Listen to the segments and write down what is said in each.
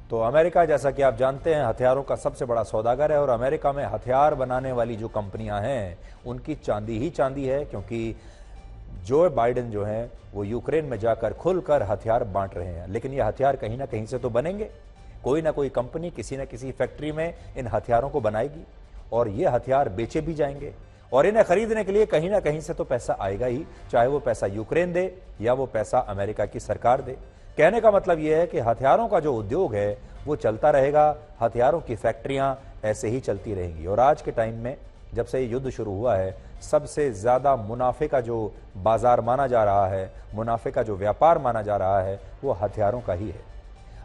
तो अमेरिका, जैसा कि आप जानते हैं, हथियारों का सबसे बड़ा सौदागर है और अमेरिका में हथियार बनाने वाली जो कंपनियां हैं उनकी चांदी ही चांदी है, क्योंकि जो बाइडेन जो हैं वो यूक्रेन में जाकर खुलकर हथियार बांट रहे हैं। लेकिन ये हथियार कहीं ना कहीं से तो बनेंगे, कोई ना कोई कंपनी किसी न किसी फैक्ट्री में इन हथियारों को बनाएगी और ये हथियार बेचे भी जाएंगे और इन्हें खरीदने के लिए कहीं ना कहीं से तो पैसा आएगा ही, चाहे वो पैसा यूक्रेन दे या वो पैसा अमेरिका की सरकार दे। कहने का मतलब यह है कि हथियारों का जो उद्योग है वो चलता रहेगा, हथियारों की फैक्ट्रियां ऐसे ही चलती रहेंगी। और आज के टाइम में जब से युद्ध शुरू हुआ है, सबसे ज्यादा मुनाफे का जो बाजार माना जा रहा है, मुनाफे का जो व्यापार माना जा रहा है, वो हथियारों का ही है।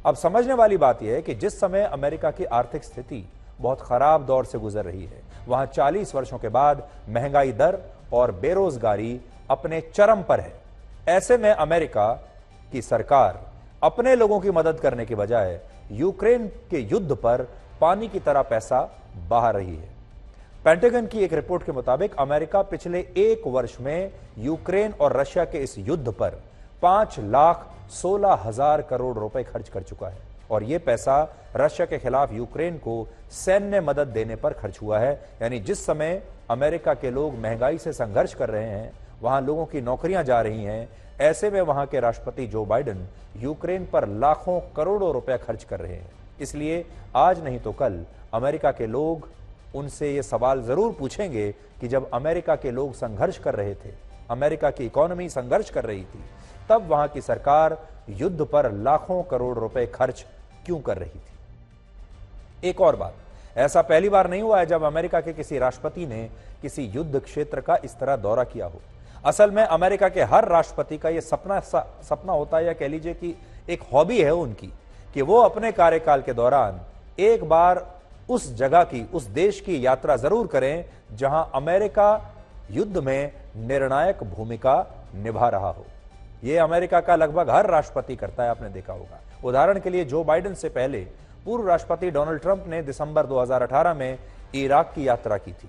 अब समझने वाली बात यह है कि जिस समय अमेरिका की आर्थिक स्थिति बहुत खराब दौर से गुजर रही है, वहां 40 वर्षों के बाद महंगाई दर और बेरोजगारी अपने चरम पर है। ऐसे में अमेरिका की सरकार अपने लोगों की मदद करने की बजाय यूक्रेन के युद्ध पर पानी की तरह पैसा बहा रही है। पेंटागन की एक रिपोर्ट के मुताबिक अमेरिका पिछले 1 वर्ष में यूक्रेन और रशिया के इस युद्ध पर 5,16,000 करोड़ रुपए खर्च कर चुका है और यह पैसा रशिया के खिलाफ यूक्रेन को सैन्य मदद देने पर खर्च हुआ है। यानी जिस समय अमेरिका के लोग महंगाई से संघर्ष कर रहे हैं, वहां लोगों की नौकरियां जा रही हैं, ऐसे में वहां के राष्ट्रपति जो बाइडेन यूक्रेन पर लाखों करोड़ों रुपए खर्च कर रहे हैं। इसलिए आज नहीं तो कल अमेरिका के लोग उनसे ये सवाल जरूर पूछेंगे कि जब अमेरिका के लोग संघर्ष कर रहे थे, अमेरिका की इकोनॉमी संघर्ष कर रही थी, तब वहां की सरकार युद्ध पर लाखों करोड़ रुपए खर्च क्यों कर रही थी। एक और बात, ऐसा पहली बार नहीं हुआ है जब अमेरिका के किसी राष्ट्रपति ने किसी युद्ध क्षेत्र का इस तरह दौरा किया हो। असल में अमेरिका के हर राष्ट्रपति का यह सपना होता है, या कह लीजिए कि एक हॉबी है उनकी, कि वो अपने कार्यकाल के दौरान एक बार उस जगह की, उस देश की यात्रा जरूर करें जहां अमेरिका युद्ध में निर्णायक भूमिका निभा रहा हो। यह अमेरिका का लगभग हर राष्ट्रपति करता है, आपने देखा होगा। उदाहरण के लिए जो बाइडेन से पहले पूर्व राष्ट्रपति डोनाल्ड ट्रंप ने दिसंबर 2018 में इराक की यात्रा की थी।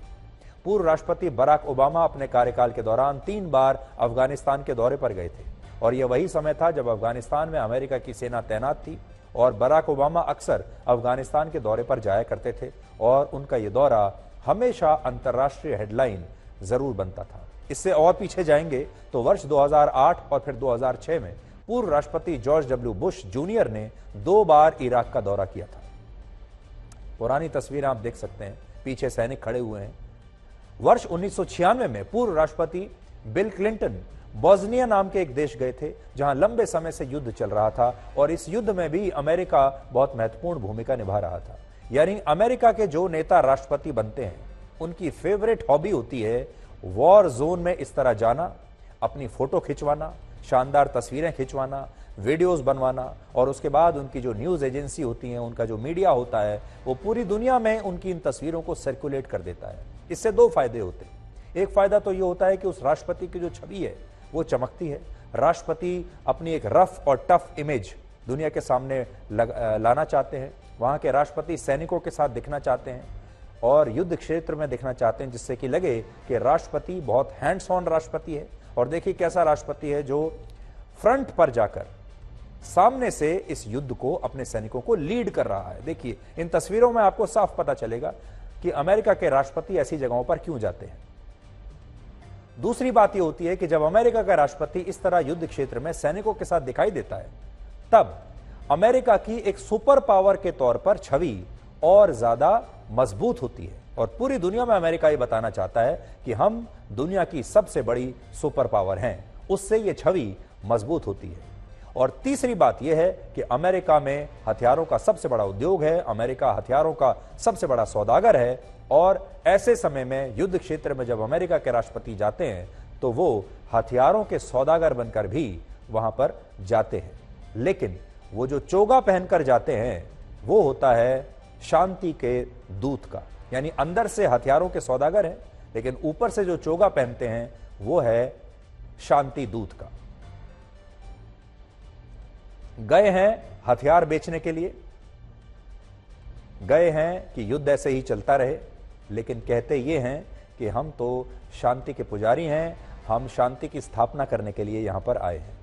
पूर्व राष्ट्रपति बराक ओबामा अपने कार्यकाल के दौरान 3 बार अफगानिस्तान के दौरे पर गए थे और यह वही समय था जब अफगानिस्तान में अमेरिका की सेना तैनात थी और बराक ओबामा अक्सर अफगानिस्तान के दौरे पर जाया करते थे और उनका यह दौरा हमेशा अंतर्राष्ट्रीय हेडलाइन जरूर बनता था। इससे और पीछे जाएंगे तो वर्ष 2008 और फिर 2006 में पूर्व राष्ट्रपति जॉर्ज डब्ल्यू बुश जूनियर ने 2 बार इराक का दौरा किया था। पुरानी तस्वीरें आप देख सकते हैं, पीछे सैनिक खड़े हुए हैं। वर्ष 1996 में पूर्व राष्ट्रपति बिल क्लिंटन बोस्निया नाम के एक देश गए थे जहां लंबे समय से युद्ध चल रहा था और इस युद्ध में भी अमेरिका बहुत महत्वपूर्ण भूमिका निभा रहा था। यानी अमेरिका के जो नेता राष्ट्रपति बनते हैं उनकी फेवरेट हॉबी होती है वॉर जोन में इस तरह जाना, अपनी फोटो खिंचवाना, शानदार तस्वीरें खिंचवाना, वीडियोस बनवाना और उसके बाद उनकी जो न्यूज एजेंसी होती है, उनका जो मीडिया होता है, वो पूरी दुनिया में उनकी इन तस्वीरों को सर्कुलेट कर देता है। इससे 2 फायदे होते हैं। एक फायदा तो ये होता है कि उस राष्ट्रपति की जो छवि है वो चमकती है। राष्ट्रपति अपनी एक रफ और टफ इमेज दुनिया के सामने लाना चाहते हैं। वहां के राष्ट्रपति सैनिकों के साथ दिखना चाहते हैं और युद्ध क्षेत्र में दिखना चाहते हैं, जिससे कि लगे कि राष्ट्रपति बहुत हैंड्स ऑन राष्ट्रपति है। और देखिए कैसा राष्ट्रपति है जो फ्रंट पर जाकर सामने से इस युद्ध को, अपने सैनिकों को लीड कर रहा है। देखिए इन तस्वीरों में आपको साफ पता चलेगा कि अमेरिका के राष्ट्रपति ऐसी जगहों पर क्यों जाते हैं। दूसरी बात यह होती है कि जब अमेरिका का राष्ट्रपति इस तरह युद्ध क्षेत्र में सैनिकों के साथ दिखाई देता है, तब अमेरिका की एक सुपर पावर के तौर पर छवि और ज्यादा मजबूत होती है और पूरी दुनिया में अमेरिका ये बताना चाहता है कि हम दुनिया की सबसे बड़ी सुपर पावर हैं। उससे ये छवि मजबूत होती है। और तीसरी बात यह है कि अमेरिका में हथियारों का सबसे बड़ा उद्योग है, अमेरिका हथियारों का सबसे बड़ा सौदागर है और ऐसे समय में युद्ध क्षेत्र में जब अमेरिका के राष्ट्रपति जाते हैं तो वो हथियारों के सौदागर बनकर भी वहां पर जाते हैं। लेकिन वो जो चोगा पहनकर जाते हैं वो होता है शांति के दूत का। यानी अंदर से हथियारों के सौदागर हैं, लेकिन ऊपर से जो चोगा पहनते हैं वो है शांति दूत का। गए हैं हथियार बेचने के लिए, गए हैं कि युद्ध ऐसे ही चलता रहे, लेकिन कहते ये हैं कि हम तो शांति के पुजारी हैं, हम शांति की स्थापना करने के लिए यहां पर आए हैं।